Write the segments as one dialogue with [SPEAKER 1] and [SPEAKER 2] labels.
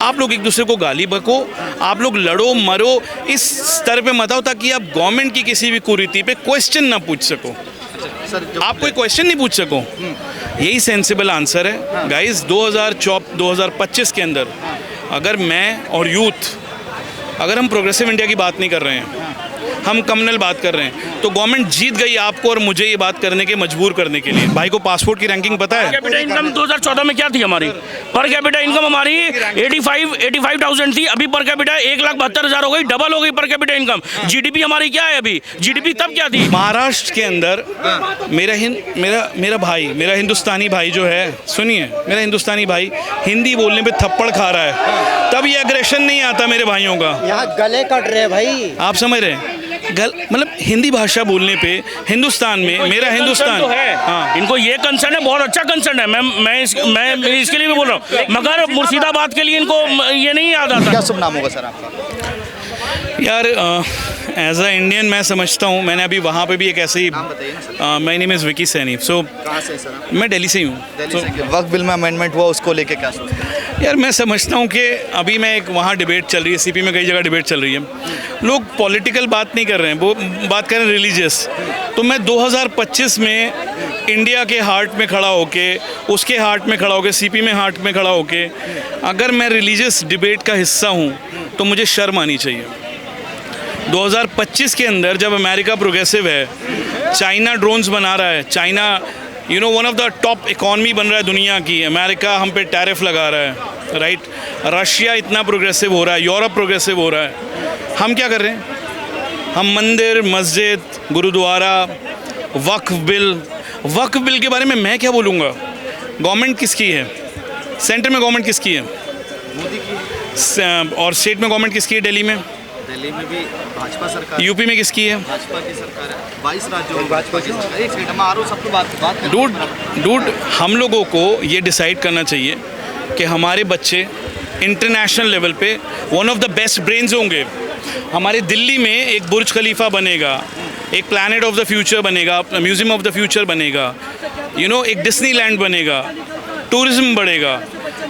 [SPEAKER 1] आप लोग एक दूसरे को गाली बको, आप लोग लड़ो मरो, इस स्तर पे मत आओ ताकि आप गवर्नमेंट की किसी भी कुरीति पे क्वेश्चन ना पूछ सको। आप कोई क्वेश्चन नहीं पूछ सको। यही सेंसिबल आंसर है गाइस। 2025 के अंदर अगर मैं और यूथ, अगर हम प्रोग्रेसिव इंडिया की बात नहीं कर रहे हैं, हम कम्युनल बात कर रहे हैं, तो गवर्नमेंट जीत गई आपको और मुझे ये बात करने के मजबूर करने के लिए। भाई को पासपोर्ट की रैंकिंग पता है?
[SPEAKER 2] पर कैपिटा इनकम 2014 में क्या थी हमारी? पर कैपिटा इनकम हमारी 85,000 थी, अभी पर कैपिटा 1,72,000 हो गई, डबल हो गई पर कैपिटा इनकम। जीडीपी हमारी क्या है अभी? जीडीपी तब क्या थी?
[SPEAKER 1] महाराष्ट्र के अंदर मेरा भाई, मेरा हिंदुस्तानी भाई जो है, सुनिए, मेरा हिंदुस्तानी भाई हिंदी बोलने पे थप्पड़ खा रहा है, तब ये एग्रेशन नहीं आता मेरे भाइयों का।
[SPEAKER 3] यहाँ गले कट रहे भाई,
[SPEAKER 1] आप समझ रहे हैं? मतलब हिंदी भाषा बोलने पे हिंदुस्तान में, मेरा हिंदुस्तान
[SPEAKER 2] तो है।
[SPEAKER 1] हाँ,
[SPEAKER 2] इनको ये कंसर्न है, बहुत अच्छा कंसर्न है। मैं इसके लिए भी बोल रहा हूँ, मगर मुर्शिदाबाद के लिए इनको ये नहीं याद आता।
[SPEAKER 3] क्या शुभ नाम होगा सर आपका?
[SPEAKER 1] यार एज अ इंडियन मैं समझता हूँ, मैंने अभी वहाँ पे भी एक ऐसे ही, my name is Vicky Saini. So
[SPEAKER 3] कहाँ से सर आप?
[SPEAKER 1] मैं दिल्ली से ही हूँ।
[SPEAKER 3] दिल्ली से। वक्फ बिल में अमेंडमेंट हुआ, उसको लेके क्या सोचते हैं?
[SPEAKER 1] यार मैं समझता हूँ कि अभी मैं एक वहाँ डिबेट चल रही है, सीपी में कई जगह डिबेट चल रही है, लोग पॉलिटिकल बात नहीं कर रहे हैं, वो बात कर रहे हैं रिलीजियस। तो मैं 2025 में इंडिया के हार्ट में खड़ा होके, उसके हार्ट में खड़ा होके, सीपी में हार्ट में खड़ा होके, अगर मैं रिलीजियस डिबेट का हिस्सा हूँ तो मुझे शर्म आनी चाहिए। 2025 के अंदर जब अमेरिका प्रोग्रेसिव है, चाइना ड्रोन्स बना रहा है, China one of the top economy बन रहा है दुनिया की, अमेरिका हम पे टैरिफ लगा रहा है, राइट, रशिया इतना प्रोग्रेसिव हो रहा है, यूरोप प्रोग्रेसिव हो रहा है, हम क्या कर रहे हैं? हम मंदिर, मस्जिद, गुरुद्वारा, वक्फ बिल के बारे में मैं क्या बोलूँगा? गवर्नमेंट किसकी है? सेंटर में गवर्नमेंट किसकी है?
[SPEAKER 3] मोदी की।
[SPEAKER 1] और स्टेट में गवर्नमेंट किसकी है? दिल्ली में
[SPEAKER 3] भी भाजपा सरकार,
[SPEAKER 1] यूपी में किसकी है?
[SPEAKER 3] भाजपा की सरकार है। 22 राज्यों में भाजपा की सरकार। एक सेकंड, हम आरो सबको बात करें।
[SPEAKER 1] डूड हम लोगों को ये डिसाइड करना चाहिए कि हमारे बच्चे इंटरनेशनल लेवल पे one of the best brains होंगे। हमारे दिल्ली में एक बुर्ज खलीफा बनेगा, एक प्लैनेट ऑफ द फ्यूचर बनेगा, म्यूजियम ऑफ द फ्यूचर बनेगा, एक डिज्नीलैंड बनेगा, टूरिज्म बढ़ेगा।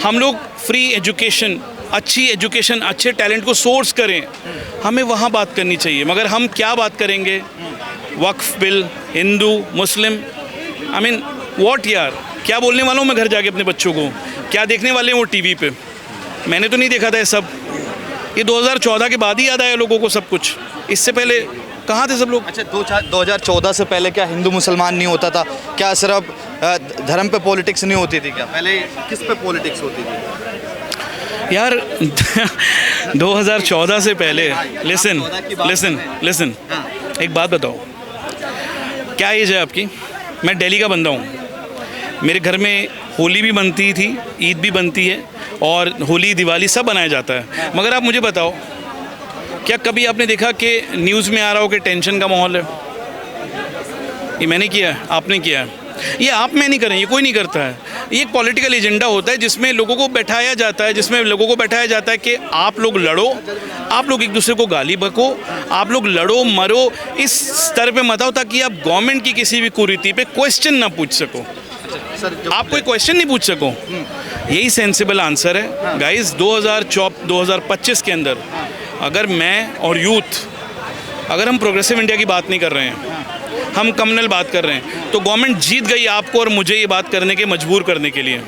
[SPEAKER 1] हम लोग फ्री एजुकेशन, अच्छी एजुकेशन, अच्छे टैलेंट को सोर्स करें, हमें वहाँ बात करनी चाहिए। मगर हम क्या बात करेंगे? Waqf bill, Hindu, Muslim, I mean what यार, क्या बोलने वाला हूँ मैं घर जाके अपने बच्चों को? क्या देखने वाले हैं वो टीवी पे? मैंने तो नहीं देखा था ये सब। ये 2014 के बाद ही याद आया लोगों को सब कुछ। इससे पहले कहाँ थे सब लोग?
[SPEAKER 3] अच्छा, 2014 से पहले क्या हिंदू मुसलमान नहीं होता था? क्या सिर्फ धर्म पे पॉलिटिक्स नहीं होती थी? क्या पहले किस पे पॉलिटिक्स होती थी
[SPEAKER 1] यार? 2014 से पहले, लिसन, एक बात बताओ, क्या एज है आपकी? मैं दिल्ली का बंदा हूँ, मेरे घर में होली भी बनती थी, ईद भी बनती है, और होली दिवाली सब बनाया जाता है। मगर आप मुझे बताओ, क्या कभी आपने देखा कि न्यूज़ में आ रहा हो कि टेंशन का माहौल है? ये मैंने किया है, आपने किया है, ये आप में नहीं करें, ये कोई नहीं करता है। ये एक पॉलिटिकल एजेंडा होता है जिसमें लोगों को बैठाया जाता है, कि आप लोग लड़ो, आप लोग एक दूसरे को गाली बको, आप लोग लड़ो मरो, इस स्तर पे मत आओ ताकि आप गवर्नमेंट की किसी भी कुरीति पे क्वेश्चन ना पूछ सको। आप कोई क्वेश्चन नहीं पूछ सको। यही सेंसिबल आंसर है गाइस। 2025 के अंदर अगर मैं और यूथ, अगर हम प्रोग्रेसिव इंडिया की बात नहीं कर रहे हैं, हम कम्युनल बात कर रहे हैं, तो गवर्नमेंट जीत गई आपको और मुझे ये बात करने के मजबूर करने के लिए।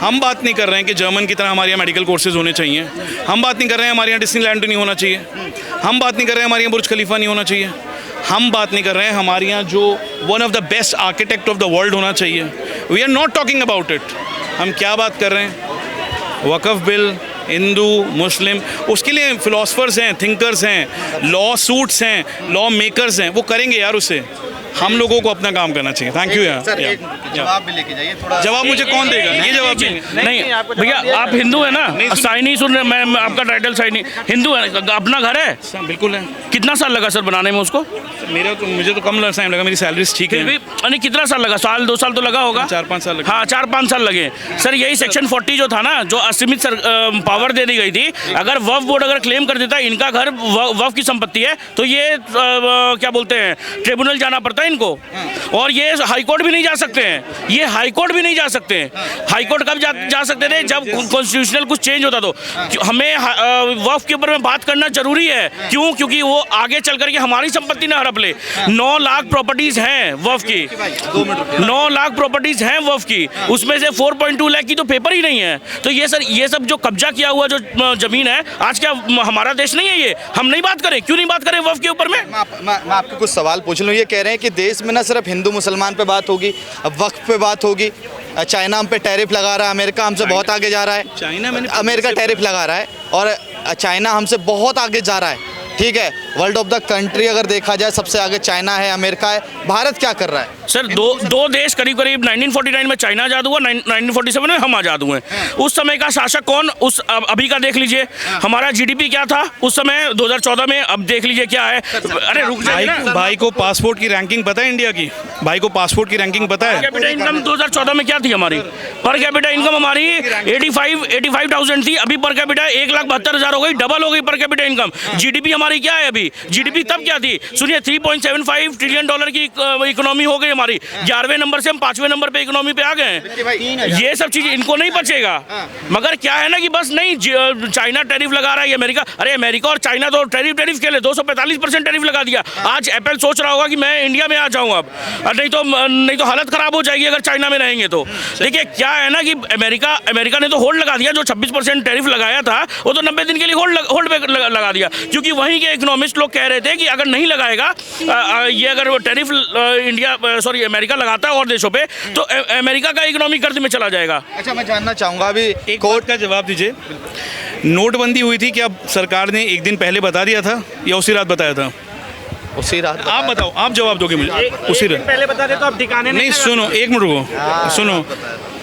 [SPEAKER 1] हम बात नहीं कर रहे हैं कि जर्मन की तरह हमारे यहाँ मेडिकल कोर्सेज होने चाहिए, हम बात नहीं कर रहे हैं हमारे यहाँ डिज्नीलैंड नहीं होना चाहिए, हम बात नहीं कर रहे हैं हमारे यहाँ बुर्ज खलीफा नहीं होना चाहिए, हम बात नहीं कर रहे हैं हमारे यहाँ जो one of the best architect of the world होना चाहिए। We are not talking about it. हम क्या बात कर रहे हैं? वक्फ बिल, हिंदू, मुस्लिम, उसके लिए फिलोसफर्स हैं, थिंकर्स हैं, लॉ सूट्स हैं, लॉ मेकर्स हैं, वो करेंगे यार उसे। हम लोगों को अपना काम करना चाहिए। थैंक यू यार।
[SPEAKER 3] सर, एक जवाब भी लेके जाइए थोड़ा।
[SPEAKER 1] जवाब मुझे कौन देगा? ये जवाब भी
[SPEAKER 2] नहीं भैया, आप हिंदू है ना? साइनी सुन रहे, मैं आपका टाइटल साइनी हिंदू है, अपना घर है?
[SPEAKER 1] बिल्कुल है।
[SPEAKER 2] कितना साल लगा सर बनाने में उसको?
[SPEAKER 1] मुझे तो कम टाइम लगा, मेरी सैलरी ठीक है।
[SPEAKER 2] नहीं, कितना साल लगा? साल 2 साल तो लगा होगा?
[SPEAKER 1] 4-5 साल लगे।
[SPEAKER 2] हाँ, 4-5 साल लगे। सर, यही सेक्शन 40 जो था ना, जो असीमित पावर दे दी गई थी, अगर वक्फ बोर्ड अगर क्लेम कर देता है इनका घर वक्फ की संपत्ति है, तो ये क्या बोलते हैं, ट्रिब्यूनल जाना पड़ता है इनको, और ये हाई कोर्ट भी नहीं जा सकते हैं, ये हाई कोर्ट भी नहीं जा सकते हैं। हाई कोर्ट कब जा सकते थे? जब कॉन्स्टिट्यूशनल कुछ चेंज होता तो। हमें वक्फ के ऊपर में बात करना जरूरी है। क्यों? क्योंकि वो आगे चल करके हमारी संपत्ति ना हड़प ले। 9 लाख प्रॉपर्टीज हैं वक्फ की, 9 लाख प्रॉपर्टीज हैं वक्फ की, उसमें से 4.2 लाख की तो पेपर ही नहीं है। तो ये सब जो कब्जा किया हुआ जो जमीन है, आज क्या हमारा देश नहीं है ये? हम नहीं बात करें? क्यों नहीं बात करें वक्फ के ऊपर में?
[SPEAKER 3] मैं आपको कुछ सवाल पूछ लूँ। ये कह रहे हैं कि देश में ना सिर्फ हिंदू मुसलमान पे बात होगी, अब वक्फ पे बात होगी। चाइना हम पे टैरिफ लगा रहा है, अमेरिका हमसे बहुत आगे जा रहा है, अमेरिका टैरिफ लगा रहा है और चाइना हमसे बहुत आगे जा रहा है। ठीक है, वर्ल्ड ऑफ द कंट्री अगर देखा जाए सबसे आगे चाइना है, अमेरिका है, भारत क्या कर रहा है?
[SPEAKER 2] सर दो देश करीब 1949 में चाइना आज़ाद हुआ, 1947 में हम आज़ाद हुए। उस समय का शासक कौन? उस अभी का देख लीजिए, हमारा जीडीपी क्या था उस समय 2014 में, अब देख लीजिए क्या है। अरे रुक जाइए ना।
[SPEAKER 1] भाई को पासपोर्ट की रैंकिंग पता है इंडिया की? भाई को पासपोर्ट की रैंकिंग पता है?
[SPEAKER 2] पर कैपिटा इनकम 2014 में क्या थी हमारी? पर कैपिटा इनकम हमारी 85,000 थी, अभी पर कैपिटा 1,72,000 हो गई, डबल हो गई पर कैपिटा इनकम। जीडीपी हमारी क्या है अभी? जीडीपी तब क्या थी? सुनिए, $3.75 ट्रिलियन की इकोनॉमी हो गई हमारी। 11वें नंबर से हम 5वें नंबर पे इकोनॉमी पे आ गए हैं। ये सब चीजें इनको नहीं बचेगा। मगर क्या है ना कि बस नहीं, चाइना टैरिफ लगा रहा है, अमेरिका, अरे अमेरिका और चाइना तो टैरिफ के लिए 245% टैरिफ लगा दिया। आज एप्पल सोच रहा होगा कि मैं इंडिया में आ जाऊं अब, नहीं तो हालत खराब हो जाएगी अगर चाइना में रहेंगे तो। देखिए क्या है ना कि अमेरिका ने तो होल्ड लगा दिया, जो 26% टैरिफ लगाया था वो तो 90 दिन के लिए होल्ड पे लगा दिया, क्योंकि वहीं के इकोनॉमिस्ट लोग कह रहे थे कि अगर नहीं लगाएगा ये, अगर टैरिफ अमेरिका लगाता है और देशों पे, तो अमेरिका का इकोनॉमी कर्ज में चला जाएगा।
[SPEAKER 3] अच्छा, मैं जानना चाहूँगा अभी
[SPEAKER 1] एक कोर्ट का जवाब दीजिए। नोटबंदी हुई थी, क्या सरकार ने एक दिन पहले बता दिया था या उसी रात बताया था?
[SPEAKER 3] उसी रात।
[SPEAKER 1] आप बताओ, आप जवाब दोगे मुझे। उसी रात
[SPEAKER 2] पहले बता दे तो आप ठिकाने
[SPEAKER 1] नहीं। सुनो, एक मिनट रुको, सुनो।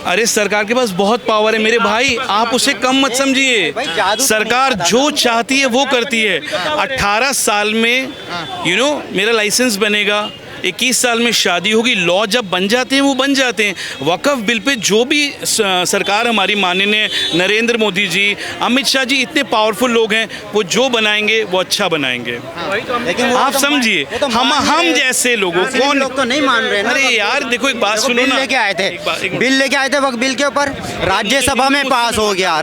[SPEAKER 1] अरे सरकार के पास बहुत पावर है मेरे भाई, आप उसे कम मत समझिए। सरकार जो चाहती है वो करती है। 18 साल में मेरा लाइसेंस बनेगा, 21 साल में शादी होगी, लॉ जब बन जाते हैं वो बन जाते हैं। वक्फ बिल पे जो भी सरकार हमारी माननीय नरेंद्र मोदी जी, अमित शाह जी, इतने पावरफुल लोग हैं, वो जो बनाएंगे वो अच्छा बनाएंगे। आप समझिए, हम जैसे लोगों कौन
[SPEAKER 4] लोग तो नहीं मान रहे हैं।
[SPEAKER 3] अरे यार देखो, एक बात सुनो ना।
[SPEAKER 4] लेके आए थे वक्त बिल के ऊपर, राज्यसभा में पास हो गया।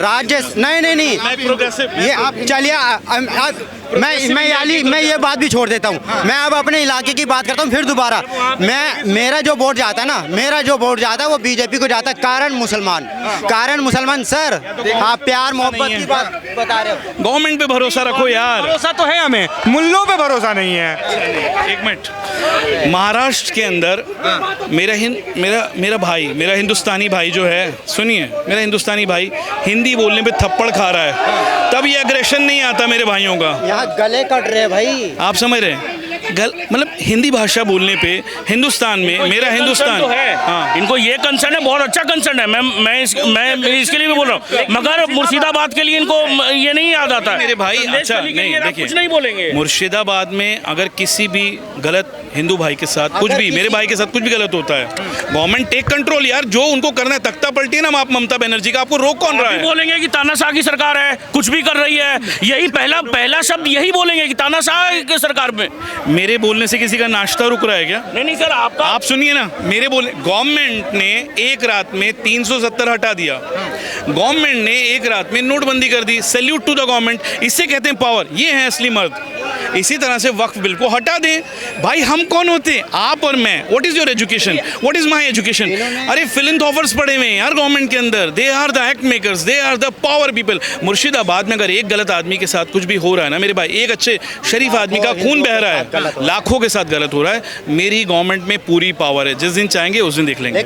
[SPEAKER 4] नहीं, ये आप चलिए, मैं ये बात भी छोड़ देता हूँ। मैं अब अपने इलाके की बात करता हूँ फिर दोबारा। मेरा जो वोट जाता है ना, वो बीजेपी को जाता है। कारण मुसलमान सर, आप प्यार मोहब्बत की बात बता रहे हो।
[SPEAKER 1] गवर्नमेंट पे भरोसा रखो यार।
[SPEAKER 5] भरोसा तो है, हमें मुल्लों पे भरोसा नहीं है।
[SPEAKER 1] एक मिनट, महाराष्ट्र के अंदर मेरा भाई, मेरा हिंदुस्तानी भाई जो है, सुनिए, मेरा हिंदुस्तानी भाई हिंदी बोलने पे थप्पड़ खा रहा है, तब ये एग्रेशन नहीं आता मेरे भाइयों का।
[SPEAKER 4] यहाँ गले कट रहे भाई,
[SPEAKER 1] आप समझ रहे हैं? मतलब हिंदी भाषा बोलने पे हिंदुस्तान में, मेरा हिंदुस्तान
[SPEAKER 2] तो है।
[SPEAKER 1] हाँ,
[SPEAKER 2] इनको ये कंसर्न है, बहुत अच्छा कंसर्न है। मैं इसके लिए भी बोल रहा हूँ, मगर मुर्शिदाबाद के लिए इनको ये नहीं याद आता।
[SPEAKER 1] मेरे भाई अच्छा नहीं, देखिए,
[SPEAKER 2] कुछ नहीं बोलेंगे।
[SPEAKER 1] मुर्शिदाबाद में अगर किसी भी गलत हिंदू भाई के साथ कुछ भी, मेरे भाई के साथ कुछ भी गलत होता है, गवर्नमेंट टेक कंट्रोल यार। जो उनको करना है, तख्ता पलटी है ना आप ममता बनर्जी का, आपको रोक कौन रहा है?
[SPEAKER 2] बोलेंगे कि तानाशाह की सरकार है, कुछ भी कर रही है, यही पहला शब्द यही बोलेंगे कि तानाशाह की सरकार में।
[SPEAKER 1] मेरे बोलने से किसी का नाश्ता रुक रहा है क्या?
[SPEAKER 2] नहीं सर, आपका
[SPEAKER 1] आप सुनिए ना, मेरे बोले, गवर्नमेंट ने एक रात में 370 हटा दिया, गवर्नमेंट ने एक रात में नोटबंदी कर दी। Salute to the government. इससे कहते हैं पावर, ये है असली मर्द। इसी तरह से वक्फ बिल को हटा दें। भाई हम कौन होते हैं? आप और मैं। What is your education? What is my education? अरे फिलंथ्रोपर्स पड़े हुए हैं यार गवर्नमेंट के अंदर, they are the act makers, they are the power people. Murshidabad में अगर एक गलत आदमी के साथ कुछ भी हो रहा है ना मेरे भाई, एक अच्छे शरीफ आदमी का खून बह रहा है, लाखों के साथ गलत हो रहा है, मेरी गवर्नमेंट में पूरी पावर है। जिस दिन चाहेंगे उस दिन देख लेंगे।